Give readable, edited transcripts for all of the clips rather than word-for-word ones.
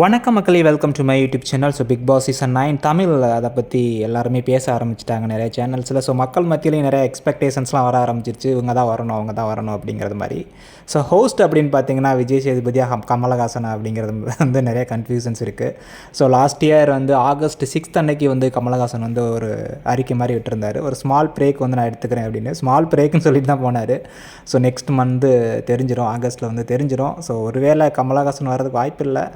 வணக்கம் மக்களே, welcome to my YouTube channel. So Bigg Boss season 9 Tamil அதை பற்றி எல்லாருமே பேச ஆரம்பிச்சிட்டாங்க நிறைய சேனல்ஸில். ஸோ மக்கள் மத்தியிலையும் நிறைய எக்ஸ்பெக்டேஷன்ஸ்லாம் வர ஆரம்பிச்சிருச்சு. இவங்க தான் வரணும், அவங்க தான் வரணும் அப்படிங்கிறது மாதிரி. ஸோ ஹோஸ்ட் அப்படின்னு பார்த்தீங்கன்னா விஜய் சேதுபதியாக கமலஹாசன் அப்படிங்கிறது வந்து நிறைய கன்ஃபியூஷன்ஸ் இருக்குது. ஸோ லாஸ்ட் இயர் வந்து ஆகஸ்ட் 6 அன்னைக்கு வந்து கமலஹாசன் வந்து ஒரு அறிக்கை மாதிரி விட்டுருந்தார். ஒரு ஸ்மால் பிரேக் வந்து நான் எடுத்துக்கிறேன் அப்படின்னு. ஸ்மால் பிரேக்குன்னு சொல்லிட்டு தான் போனார். ஸோ நெக்ஸ்ட் மந்த்து தெரிஞ்சிடும், ஆகஸ்ட்டில் வந்து தெரிஞ்சிடும். ஸோ ஒருவேளை கமலஹாசன் வர்றதுக்கு வாய்ப்பு இல்லை,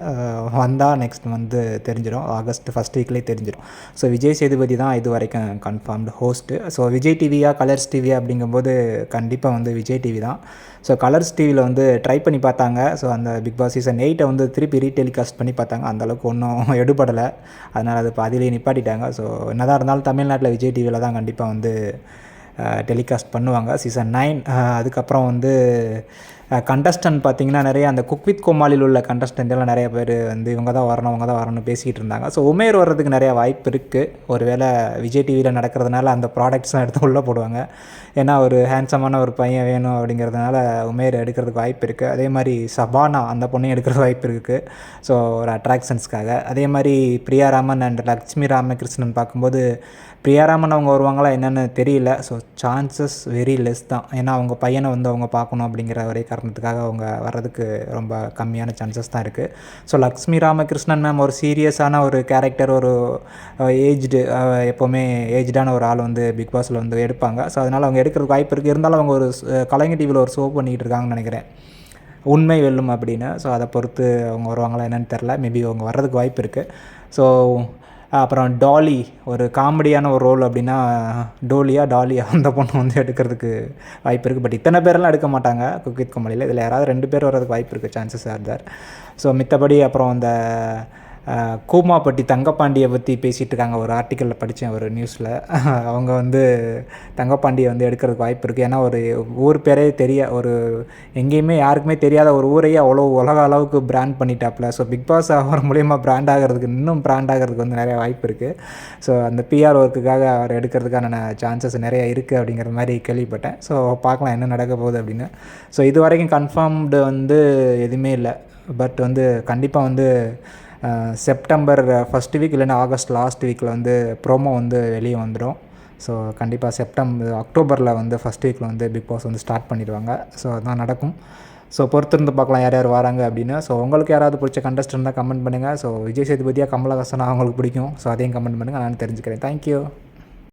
வந்தால் நெக்ஸ்ட் மந்த்து தெரிஞ்சிடும். ஆகஸ்ட் ஃபஸ்ட் வீக்லேயே தெரிஞ்சிடும். ஸோ விஜய் சேதுபதி தான் இது வரைக்கும் கன்ஃபார்ம்டு ஹோஸ்ட்டு. ஸோ விஜய் டிவியா கலர்ஸ் டிவியா அப்படிங்கும்போது கண்டிப்பாக வந்து விஜய் டிவி தான். ஸோ கலர்ஸ் டிவியில் வந்து ட்ரை பண்ணி பார்த்தாங்க. ஸோ அந்த பிக் பாஸ் சீசன் 8 வந்து திருப்பி ரீடெலிகாஸ்ட் பண்ணி பார்த்தாங்க. அந்தளவுக்கு ஒன்றும் எடுபடலை. அதனால் அது பாதியிலேயே நிப்பாட்டிட்டாங்க. ஸோ என்னதான் இருந்தாலும் தமிழ்நாட்டில் விஜய் டிவியில் தான் கண்டிப்பாக வந்து டெலிகாஸ்ட் பண்ணுவாங்க சீசன் 9. அதுக்கப்புறம் வந்து கண்டஸ்டன்ட் பார்த்திங்கன்னா நிறைய அந்த குக் வித் கோமாளியில் உள்ள கண்டஸ்டன்ட் எல்லாம் நிறைய பேர் வந்து இவங்க தான் வரணும், அவங்க தான் வரணும்னு பேசிக்கிட்டு இருந்தாங்க. ஸோ உமேர் வர்றதுக்கு நிறைய வாய்ப்பு இருக்குது. ஒருவேளை விஜய் டிவியில் நடக்கிறதுனால அந்த ப்ராடக்ட்ஸ்லாம் எடுத்து உள்ளே போடுவாங்க. ஏன்னா ஒரு ஹேண்ட்ஸமான ஒரு பையன் வேணும் அப்படிங்கிறதுனால உமேர் எடுக்கிறதுக்கு வாய்ப்பு இருக்குது. அதே மாதிரி சபானா அந்த பொண்ணையும் எடுக்கிறது வாய்ப்பு இருக்குது. ஸோ ஒரு அட்ராக்ஷன்ஸ்க்காக. அதே மாதிரி பிரியாராமன் அண்ட் லக்ஷ்மி ராமகிருஷ்ணன் பார்க்கும்போது பிரியாராமன் அவங்க வருவாங்களா என்னென்னு தெரியல. ஸோ சான்சஸ் வெரி லெஸ் தான். ஏன்னா அவங்க பையனை வந்து அவங்க பார்க்கணும் அப்படிங்கிற ஒரே காரணத்துக்காக அவங்க வர்றதுக்கு ரொம்ப கம்மியான சான்சஸ் தான் இருக்குது. ஸோ லக்ஷ்மி ராமகிருஷ்ணன் மேம் ஒரு சீரியஸான ஒரு கேரக்டர், ஒரு ஏஜ்டு, எப்போவுமே ஏஜ்டான ஒரு ஆள் வந்து பிக் பாஸில் வந்து எடுப்பாங்க. ஸோ அதனால் அவங்க எடுக்கிறதுக்கு வாய்ப்பு இருக்குது. இருந்தாலும் அவங்க ஒரு கலைஞர் டிவியில் ஒரு ஷோ பண்ணிகிட்டு இருக்காங்கன்னு நினைக்கிறேன், உண்மை வெல்லும் அப்படின்னு. ஸோ அதை பொறுத்து அவங்க வருவாங்களா என்னென்னு தெரில. மேபி அவங்க வர்றதுக்கு வாய்ப்பு இருக்குது. ஸோ அப்புறம் டாலி ஒரு காமெடியான ஒரு ரோல் அப்படின்னா டாலியா அந்த பொண்ணு வந்து எடுக்கிறதுக்கு வாய்ப்பு இருக்குது. பட் இத்தனை பேரெல்லாம் எடுக்க மாட்டாங்க குக் வித் கோமாளியில். இதில் யாராவது 2 பேர் வர்றதுக்கு வாய்ப்பு இருக்குது, சான்சஸ் ஆர் தேர். ஸோ மித்தபடி அப்புறம் அந்த கூமாப்பட்டி தங்கப்பாண்டியை பற்றி பேசிகிட்டு இருக்காங்க. ஒரு ஆர்டிக்கலில் படித்தேன், ஒரு நியூஸில். அவங்க வந்து தங்கப்பாண்டியை வந்து எடுக்கிறதுக்கு வாய்ப்பு இருக்குது. ஏன்னா ஒரு ஊர் பேரே ஒரு எங்கேயுமே யாருக்குமே தெரியாத ஒரு ஊரையே அவ்வளோ உலக அளவுக்கு பிராண்ட் பண்ணிட்டாப்புல. ஸோ பிக் பாஸ் அவர் மூலயமா பிராண்ட் ஆகிறதுக்கு, இன்னும் பிராண்ட் ஆகிறதுக்கு வந்து நிறைய வாய்ப்பு இருக்குது. ஸோ அந்த பிஆர் ஒர்க்குக்காக அவர் எடுக்கிறதுக்கான சான்சஸ் நிறைய இருக்குது அப்படிங்கிற மாதிரி கேள்விப்பட்டேன். ஸோ பார்க்கலாம் என்ன நடக்க போகுது அப்படின்னு. ஸோ இது வரைக்கும் கன்ஃபார்ம்டு வந்து எதுவுமே இல்லை. பட் வந்து கண்டிப்பாக வந்து செப்டம்பர் ஃபஸ்ட் வீக் இல்லைன்னா ஆகஸ்ட் லாஸ்ட் வீக்கில் வந்து ப்ரோமோ வந்து வெளியே வந்துடும். ஸோ கண்டிப்பாக அக்டோபரில் வந்து ஃபஸ்ட் வீக்கில் வந்து பிக் பாஸ் வந்து ஸ்டார்ட் பண்ணிடுவாங்க. ஸோ அதுதான் நடக்கும். ஸோ பொறுத்திருந்து பார்க்கலாம் யார் யார் வராங்க அப்படின்னு. ஸோ உங்களுக்கு யாராவது பிடிச்ச கண்டஸ்டன்ட் தான் கமெண்ட் பண்ணுங்கள். ஸோ விஜய் சேதுபதியாக கமலஹாசனா அவங்களுக்கு பிடிக்கும். ஸோ அதையும் கமெண்ட் பண்ணுங்கள், நான் தெரிஞ்சுக்கிறேன். தேங்க்யூ.